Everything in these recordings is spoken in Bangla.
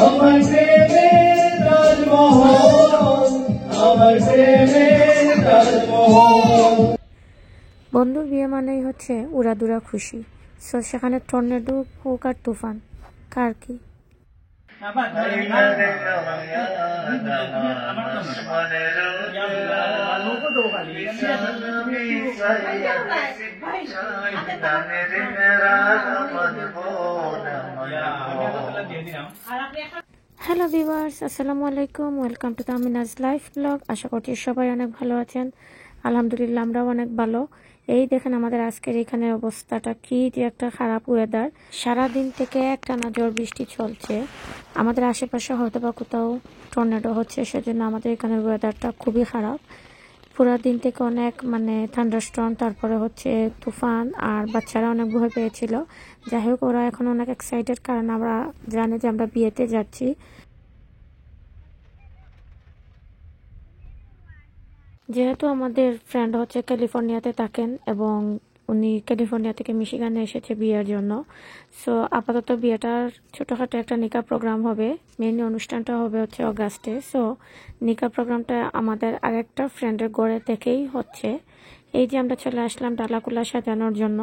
আমার প্রেমে তাজমহল, আমার প্রেমে তাজমহল। বন্ধুর বিয়ে মানেই হচ্ছে উড়াদুরা খুশি। সো সেখানে টর্নেডো হোক আর তুফান, কার কি। হ্যালো ভিউয়ার্স, আসসালামু আলাইকুম, ওয়েলকাম টু তামিনাজ লাইফ ব্লগ। আশা করছি সবাই অনেক ভালো আছেন। আলহামদুলিল্লাহ আমরাও অনেক ভালো। এই দেখেন আমাদের আজকের এখানের অবস্থাটা কি, যে একটা খারাপ ওয়েদার। সারাদিন থেকে একটানা ঝড় বৃষ্টি চলছে। আমাদের আশেপাশে হয়তো বা কোথাও টর্নেডো হচ্ছে, সেজন্য আমাদের এখানের ওয়েদারটা খুবই খারাপ। পুরো দিন থেকে অনেক থান্ডারস্টর্ম, তারপরে হচ্ছে তুফান, আর বাচ্চারা অনেক ভয় পেয়েছিল। যাই হোক, ওরা এখন অনেক এক্সাইটেড, কারণ আমরা জানি যে আমরা বিয়েতে যাচ্ছি। যেহেতু আমাদের ফ্রেন্ড হচ্ছে ক্যালিফোর্নিয়াতে থাকেন এবং উনি ক্যালিফোর্নিয়া থেকে মিশিগানে এসেছে বিয়ের জন্য। সো আপাতত বিয়েটার ছোটোখাটো একটা নিকা প্রোগ্রাম হবে। মেইন অনুষ্ঠানটা হবে হচ্ছে অগাস্টে। সো নিকা প্রোগ্রামটা আমাদের আরেকটা ফ্রেন্ডের ঘরে থেকেই হচ্ছে। এই যে আমরা চলে আসলাম ডালাকুলা সাজানোর জন্য।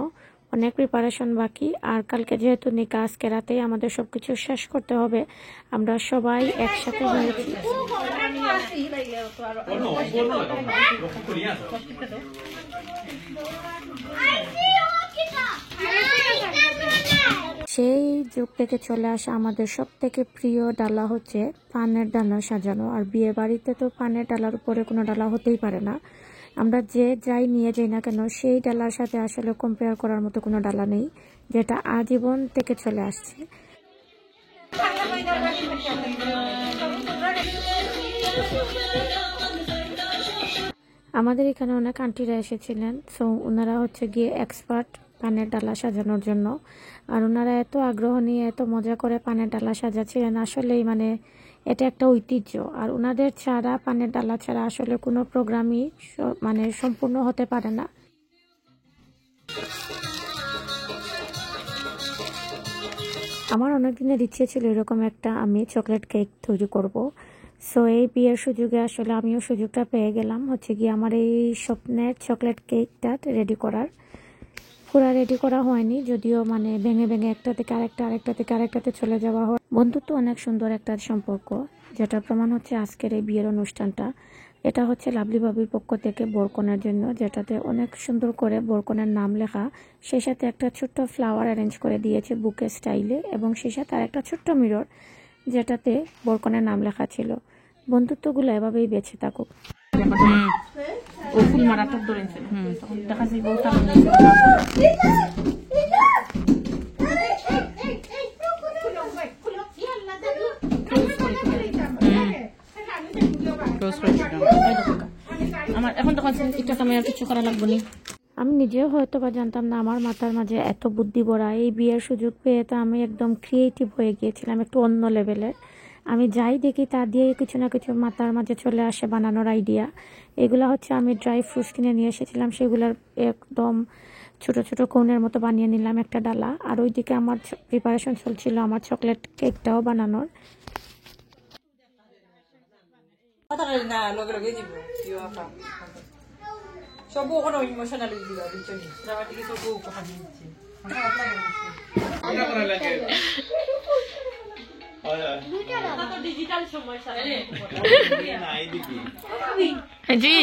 অনেক প্রিপারেশন বাকি, আর কালকে যেহেতু নিকা, আজকে রাতেই আমাদের সব কিছু শেষ করতে হবে। আমরা সবাই একসাথে হয়েছি। সেই যুগ থেকে চলে আসা আমাদের সব থেকে প্রিয় ডালা হচ্ছে পানের ডালা সাজানো। আর বিয়ে বাড়িতে তো পানের ডালার উপরে কোনো ডালা হতেই পারে না। আমরা যে যাই নিয়ে যাই না কেন, সেই ডালার সাথে আসলে কম্পেয়ার করার মতো কোনো ডালা নেই, যেটা আজীবন থেকে চলে আসছে। আমাদের এখানে অনেক আন্টিরা এসেছিলেন। সো ওনারা হচ্ছে গিয়ে এক্সপার্ট পানের ডালা সাজানোর জন্য। আর ওনারা এত আগ্রহ নিয়ে এত মজা করে পানের ডালা সাজাচ্ছিলেন, আসলেই এটা একটা ঐতিহ্য। আর ওনাদের ছাড়া, পানের ডালা ছাড়া আসলে কোনো প্রোগ্রামই সম্পূর্ণ হতে পারে না। আমার অনেক দিনের ইচ্ছে ছিল এরকম একটা আমি চকলেট কেক তৈরি করব। সো এই বিয়ের সুযোগে আসলে আমিও সুযোগটা পেয়ে গেলাম, হচ্ছে গিয়ে আমার এই স্বপ্নের চকলেট কেকটা রেডি করার। পুরা রেডি করা হয়নি, যদিও ভেঙে ভেঙে একটা থেকে আরেকটা, আরেকটা থেকে আরেকটাতে চলে যাওয়া হয়। বন্ধুত্ব অনেক সুন্দর একটা সম্পর্ক, যেটা প্রমাণ হচ্ছে আজকের এই বিয়ের অনুষ্ঠানটা। এটা হচ্ছে লাভলি বাবির পক্ষ থেকে বরকনের জন্য, যেটাতে অনেক সুন্দর করে বরকনের নাম লেখা, সেই সাথে একটা ছোট্ট ফ্লাওয়ার অ্যারেঞ্জ করে দিয়েছে বুকে স্টাইলে, এবং সেই সাথে আর একটা ছোট্ট মিরর যেটাতে বরকনের নাম লেখা ছিল। বন্ধুত্বগুলো এভাবেই বেঁচে থাকুক। ও ফুল মারাটা ধরেছে, তখন দেখা যায় বউটা আমার এখন তখন এটা আমি আর কিছু করা লাগবে না। আমি নিজেও হয়তো বা জানতাম না আমার মাথার মাঝে এত বুদ্ধি ভরা। এই বিয়ের সুযোগ পেয়ে তো আমি একদম ক্রিয়েটিভ হয়ে গিয়েছিলাম, একটু অন্য লেভেলের। আমি যাই দেখি তা দিয়ে কিছু না কিছু মাথার মাঝে চলে আসে বানানোর আইডিয়া। এগুলো হচ্ছে আমি ড্রাই ফ্রুটস কিনে নিয়ে এসেছিলাম, সেগুলোর একদম ছোট ছোট কোনের মতো বানিয়ে নিলাম একটা ডালা। আর ওইদিকে আমার প্রিপারেশন চলছিল আমার চকলেট কেকটাও বানানোর। সবু কোনো ইমোশনাল দিবা বিচনি ড্রামাটিক সবু উপহার দিচ্ছে আমরা করা লাগে এটা তো ডিজিটাল সময় সাথে না এইদিকে জি।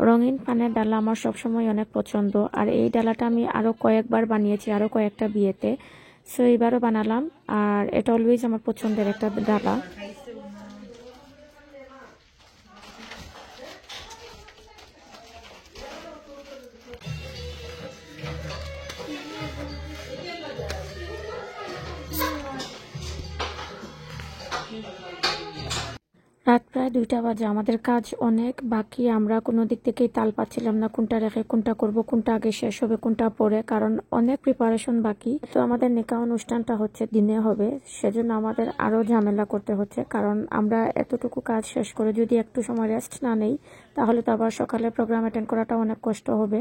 রঙিন পানের ডালা আমার সবসময় অনেক পছন্দ, আর এই ডালাটা আমি আরও কয়েকবার বানিয়েছি, আরও কয়েকটা বিয়েতে। সো এবারও বানালাম, আর এটা অলওয়েজ আমার পছন্দের একটা ডালা। রাত প্রায় 2টা বাজে, আমাদের কাজ অনেক বাকি। আমরা কোনো দিক থেকেই তাল পাচ্ছিলাম না, কোনটা রেখে কোনটা করব, কোনটা আগে শেষ হবে, কোনটা পরে, কারণ অনেক প্রিপারেশন বাকি। তো আমাদের নিকা অনুষ্ঠানটা হচ্ছে দিনে হবে, সেজন্য আমাদের আরও ঝামেলা করতে হচ্ছে, কারণ আমরা এতটুকু কাজ শেষ করে যদি একটু সময় রেস্ট না নেই, তাহলে তো আবার সকালে প্রোগ্রাম অ্যাটেন্ড করাটা অনেক কষ্ট হবে।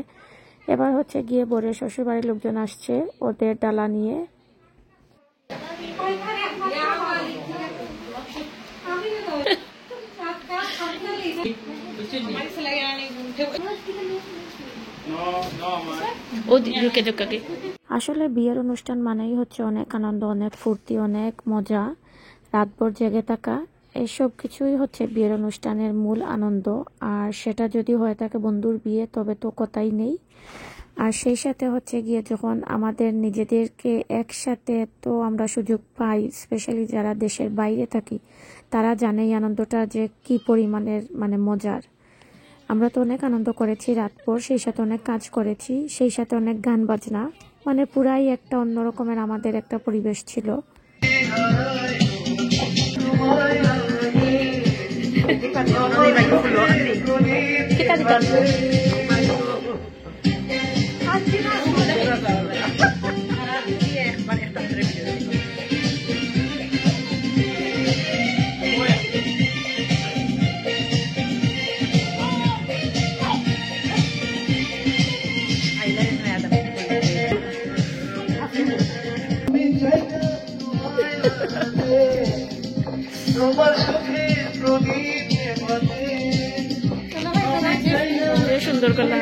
এবার হচ্ছে গিয়ে বরের শ্বশুরবাড়ির লোকজন আসছে ওদের ডালা নিয়ে। আসলে বিয়ের অনুষ্ঠান মানেই হচ্ছে অনেক আনন্দ, অনেক ফুর্তি, অনেক মজা, রাতভর জেগে থাকা, এসব কিছুই হচ্ছে বিয়ের অনুষ্ঠানের মূল আনন্দ। আর সেটা যদি হয়ে থাকে বন্ধুর বিয়ে তবে তো কথাই নেই। আর সেই সাথে হচ্ছে গিয়ে যখন আমাদের নিজেদেরকে একসাথে তো আমরা সুযোগ পাই, স্পেশালি যারা দেশের বাইরে থাকি তারা জানে এই আনন্দটা যে কি পরিমাণের মজার। আমরা তো অনেক আনন্দ করেছি রাতভর, সেই সাথে অনেক কাজ করেছি, সেই সাথে অনেক গান বাজনা, পুরাই একটা অন্যরকমের আমাদের একটা পরিবেশ ছিল। সুন্দর কথা।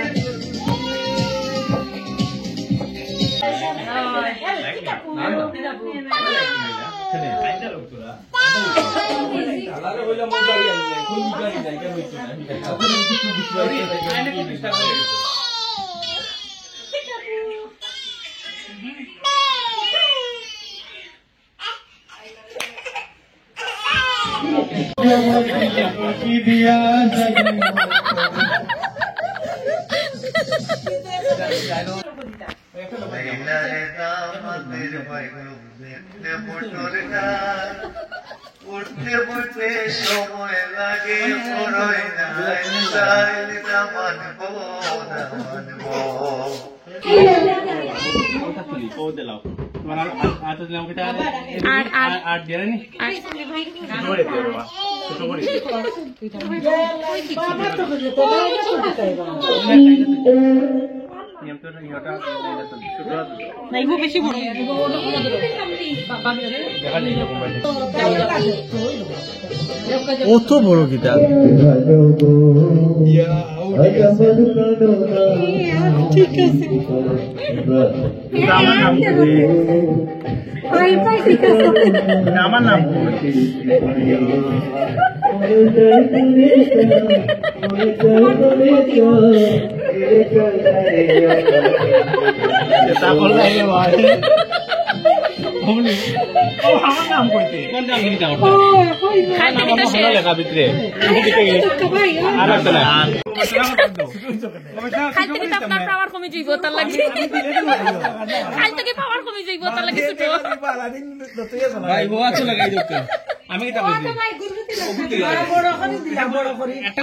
উঠতে উঠতে সময় লাগে মানবো অত বড় গিটার ঠিক আছে আমার নাম আমার নাম কইতে কোন নাম লিখা ওটা লেখা ভিতরে আর একটা না খাই থেকে তো আপনার পাওয়ার কমে যাইব তার লাগি খাই থেকে পাওয়ার কমে যাইব তার লাগি ছোট ভাই ও আছে লাগাই দোকা আমি কি তা বুঝি বড় করে একটা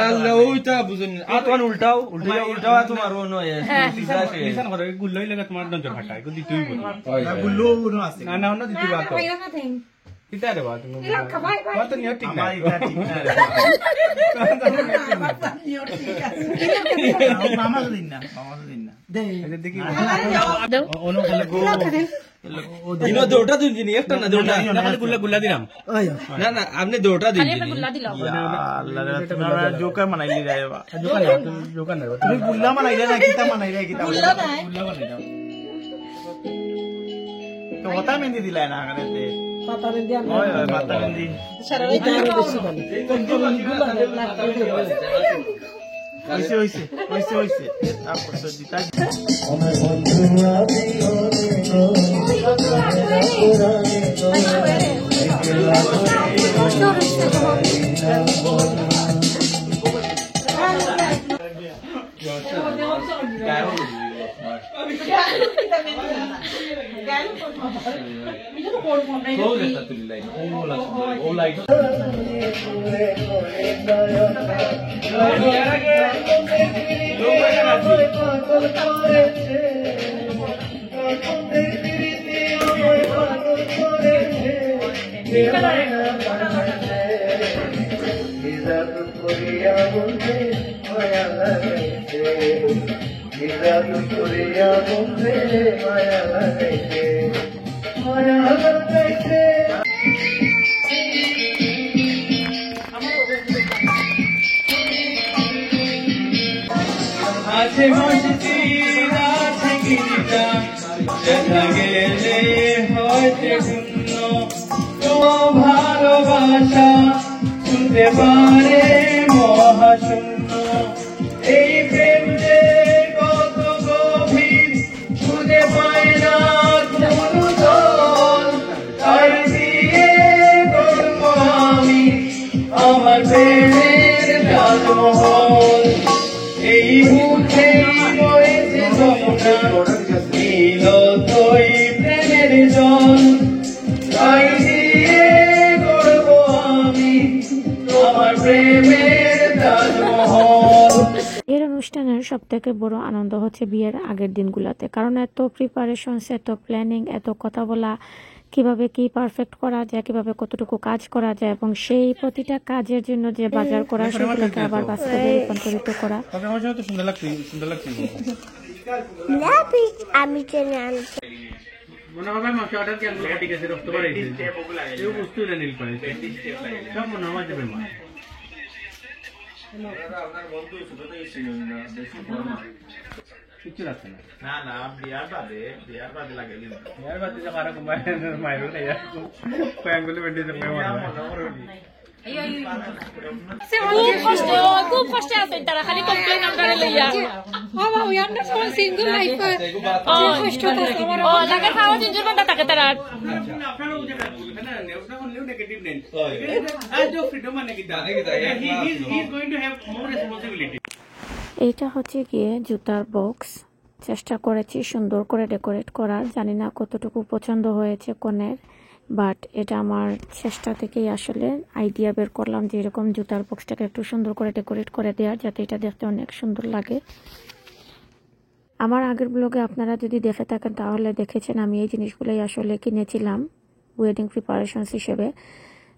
আল্লাহ ওইটা বুঝুন আর তোমার উল্টাও তোমার ও নয় নিশান করে গুল্লই লাগা তোমার দঞ্জর ফাটায় কো দিতেই বল গুল্লো উনো আছে না না দিতে বাত কিতা রে বাত তুমি বাত নিও ঠিক না মামা দিন না দে দেখি ওনো বলে গো দিনো দুটো দিন দিন একটা না দুটো না খালি গুল্লা দিলাম না না আপনি দুটো দিন খালি গুল্লা দিলাম আল্লাহ তোমরা জোকার মানাইলি যায়বা জোকার না তুমি গুল্লা মানাইলে না কিতা মানাইলে কিতা গুল্লা বানাইলাম তো হতা মেহেন্দি দিলাই না আগাতে পাতা মেহেন্দি ওই পাতা মেহেন্দি সারা এটা বেশি ভালো কোন গুল্লা হইছে তারপর তো দিতা আমার বন্ধু সে মসজিদ আছে গির্জা সেটা গেলে হয়তো শূন্য তো ভালোবাসা শুনতে পারে মহাশূন্য এই প্রেম যে কত গভীর খুঁজে পায় না কোনো দল তাই দিয়ে করবো আমি আমার প্রেমের তাজমহল এই মুখেই রয়েছে যমুনা নীল তৈ প্রেমের জল তাই দিয়ে করবো আমি আমার প্রেমের তাজমহল। এর অনুষ্ঠানের সব থেকে বড় আনন্দ হচ্ছে বিয়ের আগের দিনগুলোতে, কারণ এত প্রিপারেশনস, এত প্ল্যানিং, এত কথা বলা, কিভাবে কি পারফেক্ট করা যায়, কিভাবে কতটুকু কাজ করা যায়, এবং সেই প্রতিটা কাজের জন্য যে বাজার করা সেগুলোকে আবার বাস্তবে রূপান্তরিত করা। আমি চেনে আনছি মনে হবে মাকে অর্ডার কি আনলো ঠিক আছে রক্ত করে এই বস্তু এনে নিল পারে সব মনে হয় যাবে মা আপনার বন্ধু শুধু তো এই ছিল না বেশি কিছু লাগছে না না না বিয়ার বাদে লাগে বিয়ার বাদে যে কারা মাইরো না यार কয়েকগুলো বেঁধে যাবে খুব কষ্টে আছে তারা, খালি কমপ্লেন আমরা লইয়া লাগে খাওয়া জিঞ্জুর বান্ধা থাকে তারা। এইটা হচ্ছে গিয়ে জুতার বক্স। চেষ্টা করেছি সুন্দর করে ডেকোরেট করার, জানি না কতটুকু পছন্দ হয়েছে কনের, বাট এটা আমার চেষ্টা থেকেই আসলে আইডিয়া বের করলাম যে এরকম জুতার বক্সটাকে একটু সুন্দর করে ডেকোরেট করে দেওয়ার, যাতে এটা দেখতে অনেক সুন্দর লাগে। আমার আগের ব্লগে আপনারা যদি দেখে থাকেন তাহলে দেখেছেন আমি এই জিনিসগুলোই আসলে কিনেছিলাম ওয়েডিং প্রিপারেশনস হিসেবে।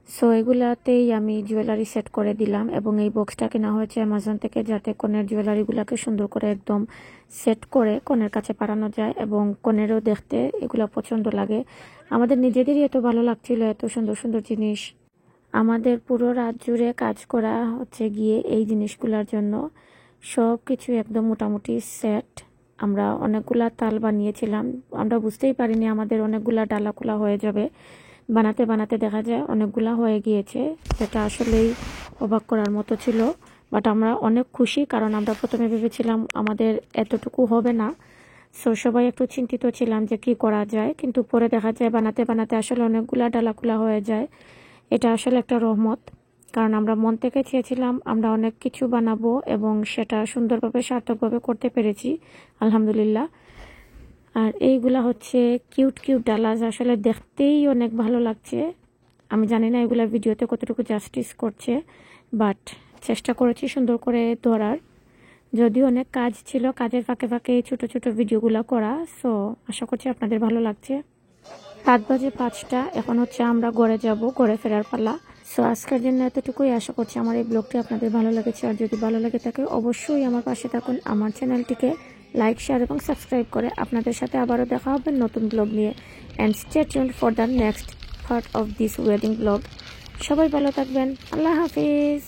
সো এগুলাতেই আমি জুয়েলারি সেট করে দিলাম, এবং এই বক্সটা কেনা হয়েছে অ্যামাজন থেকে, যাতে কনের জুয়েলারিগুলোকে সুন্দর করে একদম সেট করে কনের কাছে পাঠানো যায় এবং কনেরও দেখতে এগুলো পছন্দ লাগে। আমাদের নিজেদেরই এত ভালো লাগছিল, এত সুন্দর সুন্দর জিনিস। আমাদের পুরো রাত জুড়ে কাজ করা হচ্ছে গিয়ে এই জিনিসগুলোর জন্য। সব কিছু একদম মোটামুটি সেট। আমরা অনেকগুলা তাল বানিয়েছিলাম, আমরা বুঝতেই পারিনি আমাদের অনেকগুলা ডালাকুলা হয়ে যাবে। বানাতে বানাতে দেখা যায় অনেকগুলা হয়ে গিয়েছে, যেটা আসলেই অবাক করার মতো ছিল। বাট আমরা অনেক খুশি, কারণ আমরা প্রথমে ভেবেছিলাম আমাদের এতটুকু হবে না। সো সবাই একটু চিন্তিত ছিলাম যে কি করা যায়, কিন্তু পরে দেখা যায় বানাতে বানাতে আসলে অনেকগুলা ডালাকুলা হয়ে যায়। এটা আসলে একটা রহমত, কারণ আমরা মন থেকে চেয়েছিলাম আমরা অনেক কিছু বানাবো এবং সেটা সুন্দরভাবে সার্থকভাবে করতে পেরেছি আলহামদুলিল্লাহ। আর এইগুলা হচ্ছে কিউট কিউট ডালাজ, আসলে দেখতেই অনেক ভালো লাগছে। আমি জানি না এগুলা ভিডিওতে কতটুকু জাস্টিস করছে, বাট চেষ্টা করেছি সুন্দর করে ধরার। যদিও অনেক কাজ ছিল, কাজের ফাঁকে ফাঁকে এই ছোট ছোট ভিডিওগুলো করা। সো আশা করছি আপনাদের ভালো লাগছে। 5:05, এখন হচ্ছে আমরা ঘরে যাব, ঘরে ফেরার পালা। সো আজকের জন্য এতটুকুই। আশা করছি আমার এই ব্লগটি আপনাদের ভালো লেগেছে, আর যদি ভালো লেগে থাকে অবশ্যই আমার পাশে থাকুন, আমার চ্যানেলটিকে লাইক, শেয়ার এবং সাবস্ক্রাইব করে। আপনাদের সাথে আবারও দেখা হবে নতুন ব্লগ নিয়ে। And stay tuned for the next part of this wedding blog. সবাই ভালো থাকবেন, আল্লাহ হাফিজ।